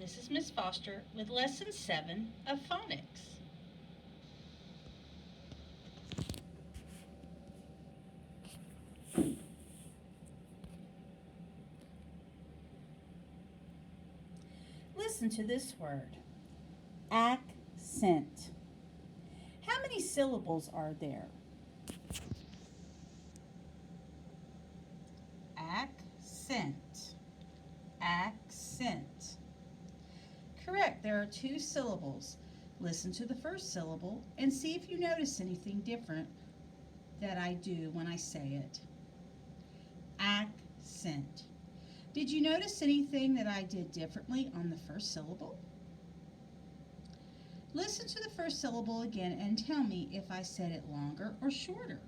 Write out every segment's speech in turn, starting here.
This is Miss Foster with Lesson 7 of Phonics. Listen to this word, accent. How many syllables are there? Accent, accent. Correct, there are 2 syllables. Listen to the first syllable and see if you notice anything different that I do when I say it. Accent. Did you notice anything that I did differently on the first syllable? Listen to the first syllable again and tell me if I said it longer or shorter.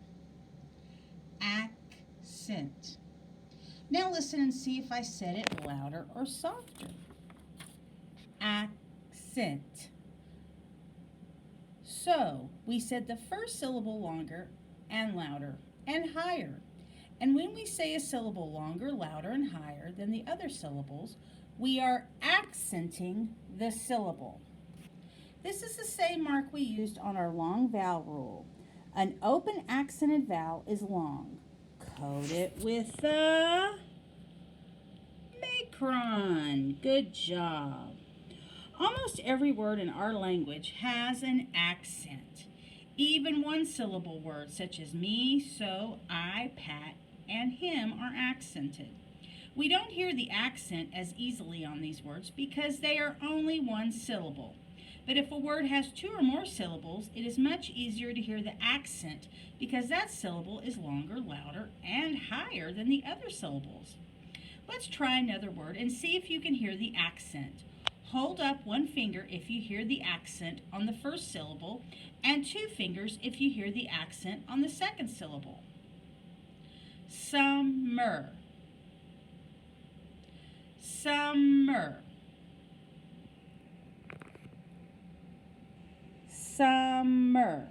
Accent. Now listen and see if I said it louder or softer. Accent. So, we said the first syllable longer and louder and higher. And when we say a syllable longer, louder, and higher than the other syllables, we are accenting the syllable. This is the same mark we used on our long vowel rule. An open accented vowel is long. Coat it with the macron. Good job. Almost every word in our language has an accent. Even one-syllable words such as me, so, I, Pat, and him are accented. We don't hear the accent as easily on these words because they are only one syllable. But if a word has 2 or more syllables, it is much easier to hear the accent because that syllable is longer, louder, and higher than the other syllables. Let's try another word and see if you can hear the accent. Hold up one finger if you hear the accent on the first syllable and 2 fingers if you hear the accent on the second syllable. Summer. Summer. Summer.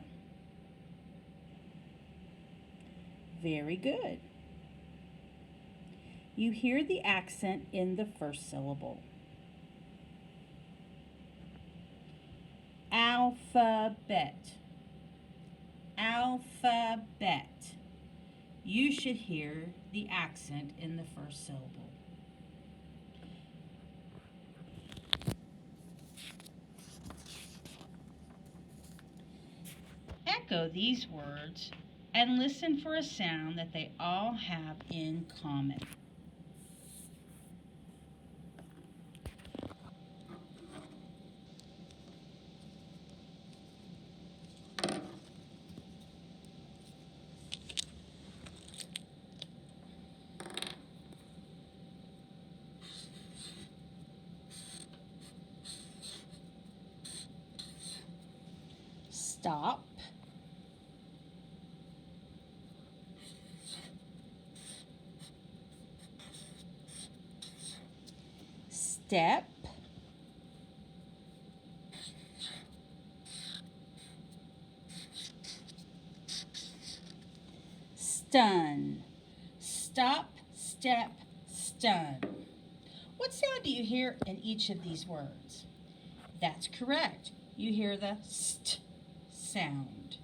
Very good. You hear the accent in the first syllable. Alphabet. Alphabet. You should hear the accent in the first syllable. Echo these words and listen for a sound that they all have in common. Stop. Step. Stun. Stop, step, stun. What sound do you hear in each of these words? That's correct. You hear the st sound.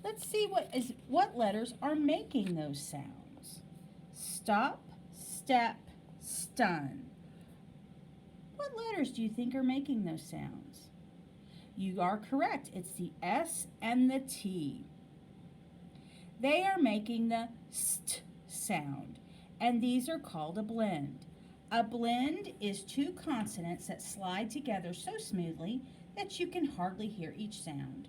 Let's see what letters are making those sounds. Stop, step, stun. What letters do you think are making those sounds? You are correct. It's the S and the T. They are making the st sound, and these are called a blend. A blend is 2 consonants that slide together so smoothly that you can hardly hear each sound.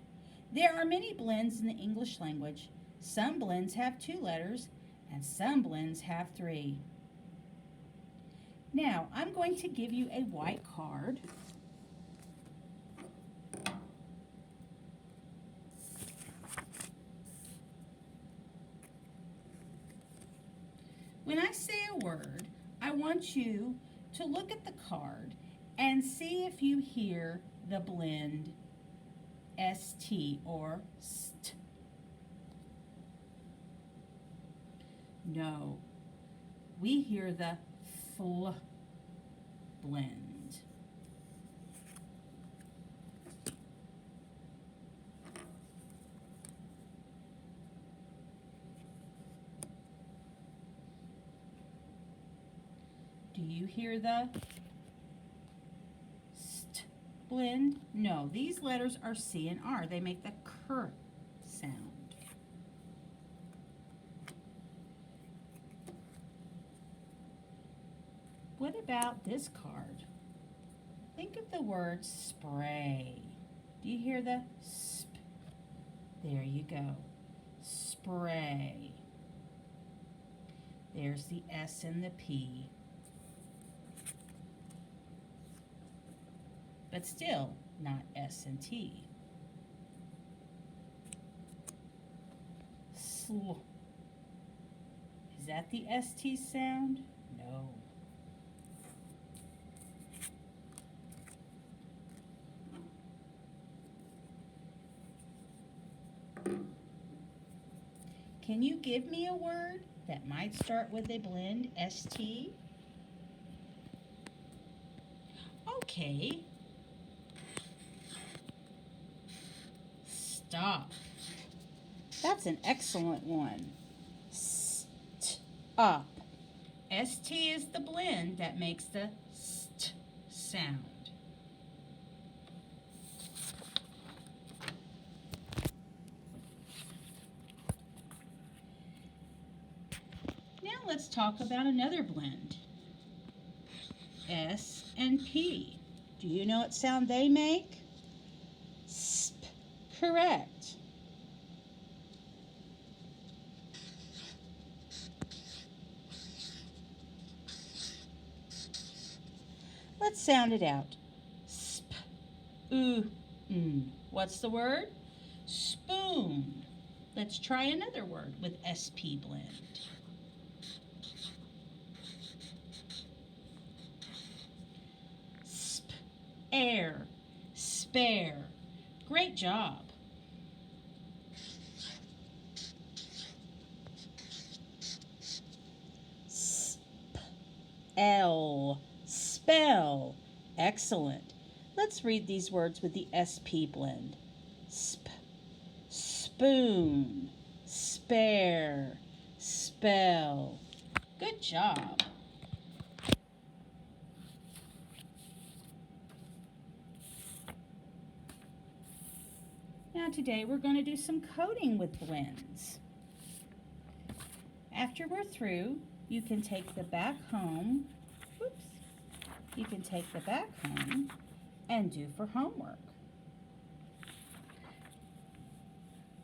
There are many blends in the English language. Some blends have 2 letters, and some blends have 3. Now, I'm going to give you a white card. When I say a word, I want you to look at the card and see if you hear the blend ST or ST. No, we hear the fl blend. Do you hear the st blend? No, these letters are C and R. They make the cr sound. What about this card? Think of the word spray. Do you hear the sp? There you go. Spray. There's the S and the P. But still not S and T. Sl. Is that the ST sound? No. Can you give me a word that might start with a blend, ST? Okay. Stop. That's an excellent one. Up. ST is the blend that makes the st sound. Now let's talk about another blend. S and P. Do you know what sound they make? Sp. Correct. Let's sound it out. Sp. Ooh. What's the word? Spoon. Let's try another word with SP blend. Air, spare. Great job. L, spell. Excellent. Let's read these words with the SP blend. Sp, spoon, spare, spell. Good job. Now today we're going to do some coding with blends. After we're through, you can take the back home. You can take the back home and do for homework.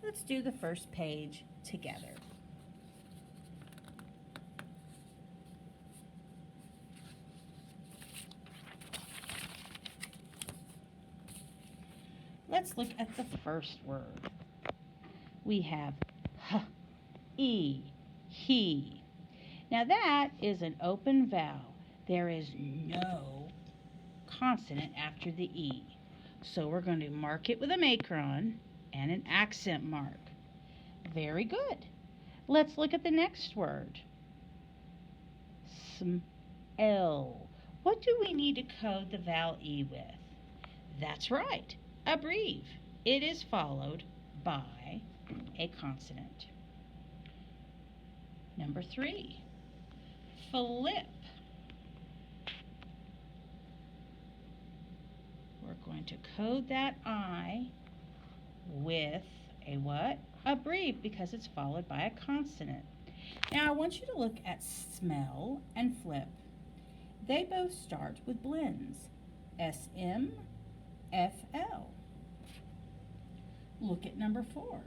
Let's do the first page together. Let's look at the first word. We have h, e, he. Now that is an open vowel. There is no consonant after the E. So we're going to mark it with a macron and an accent mark. Very good. Let's look at the next word. Smell. What do we need to code the vowel E with? That's right, a breve. It is followed by a consonant. Number 3, flip. We're going to code that I with a what? A breve, because it's followed by a consonant. Now I want you to look at smell and flip. They both start with blends. SM, FL. Look at number 4.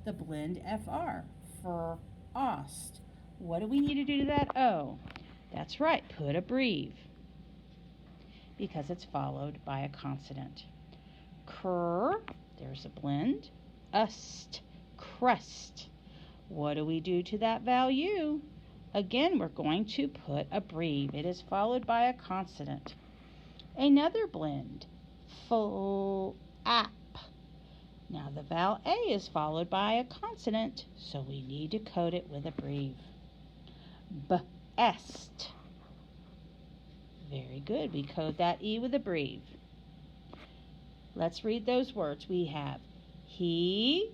The blend FR, for ost. What do we need to do to that O? That's right, put a breve, because it's followed by a consonant. Cr, there's a blend. Ust, crust. What do we do to that vowel U? Again, we're going to put a breve. It is followed by a consonant. Another blend. Flap. Now the vowel A is followed by a consonant, so we need to code it with a breve. Best. Very good. We code that E with a breve. Let's read those words. We have he,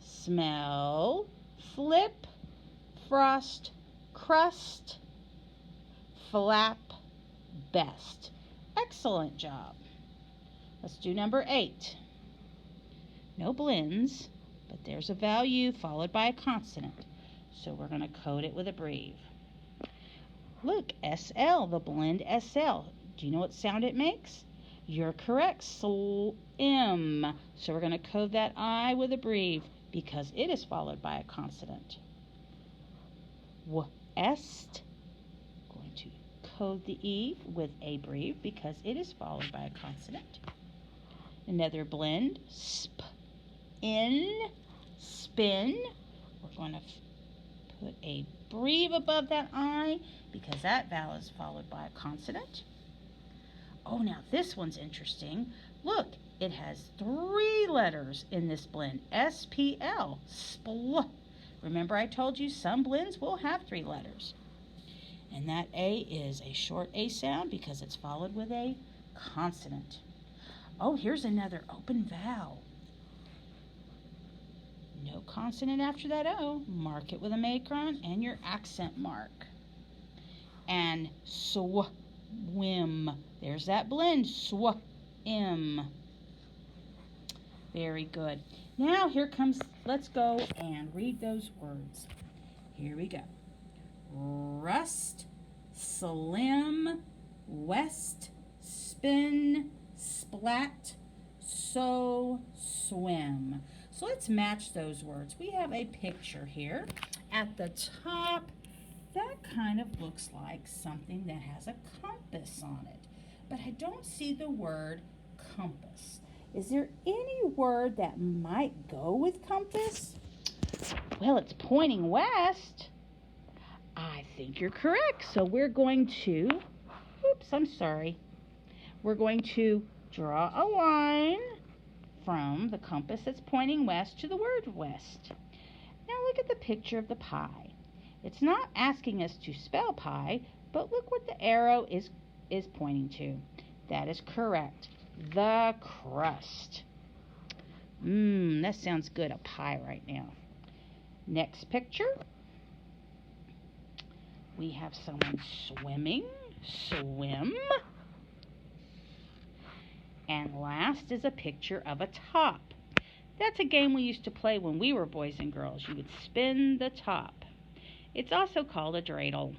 smell, flip, frost, crust, flap, best. Excellent job. Let's do number 8. No blends, but there's a value followed by a consonant. So we're going to code it with a breve. Look, SL, the blend SL. Do you know what sound it makes? You're correct, slim. So we're going to code that I with a breve because it is followed by a consonant. Est. Going to code the E with a breve because it is followed by a consonant. Another blend, sp, in, spin. We're going to put a breve above that I because that vowel is followed by a consonant. Oh, now this one's interesting. Look, it has 3 letters in this blend. S-P-L, spl. Remember I told you some blends will have 3 letters. And that A is a short A sound because it's followed with a consonant. Oh, here's another open vowel. No consonant after that O. Mark it with a macron and your accent mark. And swim. There's that blend. Swim. Very good. Now here comes, let's go and read those words. Here we go. Rust, slim, west, spin, splat, so, swim. So let's match those words. We have a picture here. At the top, that kind of looks like something that has a compass on it. But I don't see the word compass. Is there any word that might go with compass? Well, it's pointing west. I think you're correct. So we're going to, we're going to draw a line from the compass that's pointing west to the word west. Now look at the picture of the pie. It's not asking us to spell pie, but look what the arrow is pointing to. That is correct. The crust. That sounds good, a pie right now. Next picture. We have someone swimming, swim. And last is a picture of a top. That's a game we used to play when we were boys and girls. You would spin the top. It's also called a dreidel.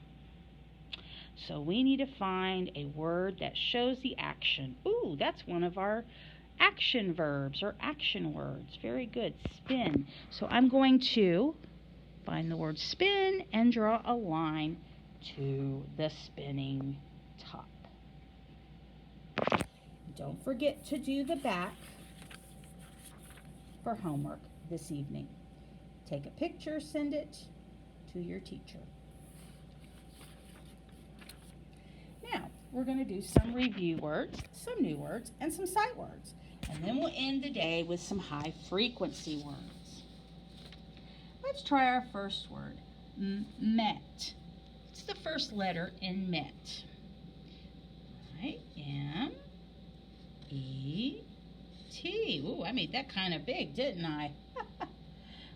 So we need to find a word that shows the action. Ooh, that's one of our action verbs or action words. Very good, spin. So I'm going to find the word spin and draw a line to the spinning top. Don't forget to do the back for homework this evening. Take a picture, send it to your teacher. Now, we're going to do some review words, some new words, and some sight words. And then we'll end the day with some high frequency words. Let's try our first word, met. It's the first letter in met. I-M-E-T. Ooh, I made that kind of big, didn't I?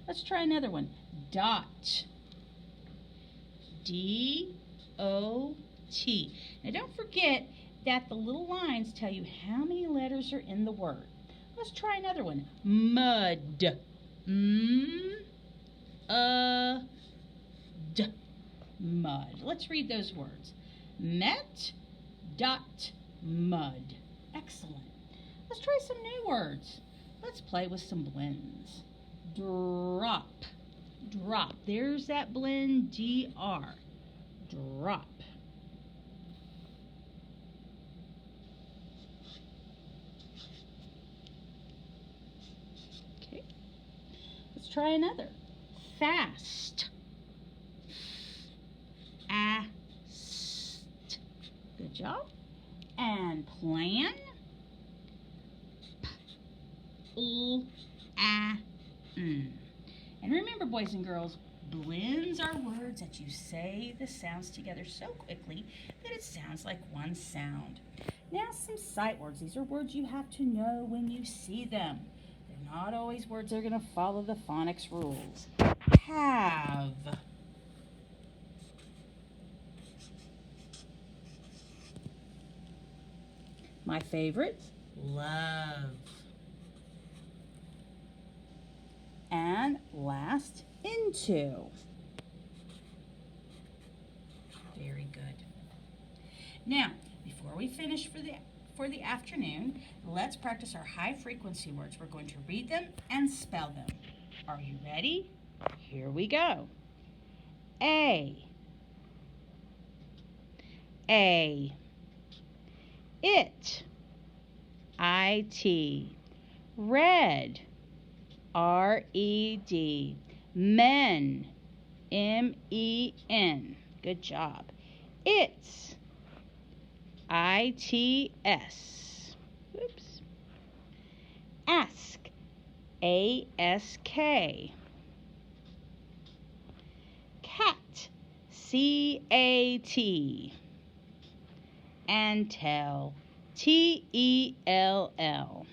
Let's try another one. Dot. D-O-T. Now don't forget that the little lines tell you how many letters are in the word. Let's try another one. Mud. M-U-D. Mud. Let's read those words. Met, dot, mud. Excellent. Let's try some new words. Let's play with some blends. Drop. Drop. There's that blend, D-R. Drop. Okay. Let's try another. Fast. Ast. Good job. And plan. P-L-A-N. And remember, boys and girls, Blends are words that you say the sounds together so quickly that it sounds like one sound. Now some sight words. These are words you have to know when you see them. They're not always words that are going to follow the phonics rules. Have. My favorite, love. And last, into. Very good. Now, before we finish for the afternoon, let's practice our high frequency words. We're going to read them and spell them. Are you ready? Here we go. A. A. It. IT. Red. RED. Men. MEN. Good job. It's. ITS. Oops. Ask. ASK. Cat. CAT. And tell. TELL.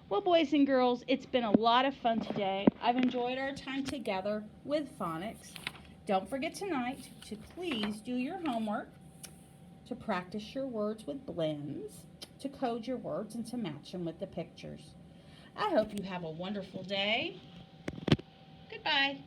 Well, boys and girls, it's been a lot of fun today. I've enjoyed our time together with phonics. Don't forget tonight to please do your homework, to practice your words with blends, to code your words, and to match them with the pictures. I hope you have a wonderful day. Goodbye.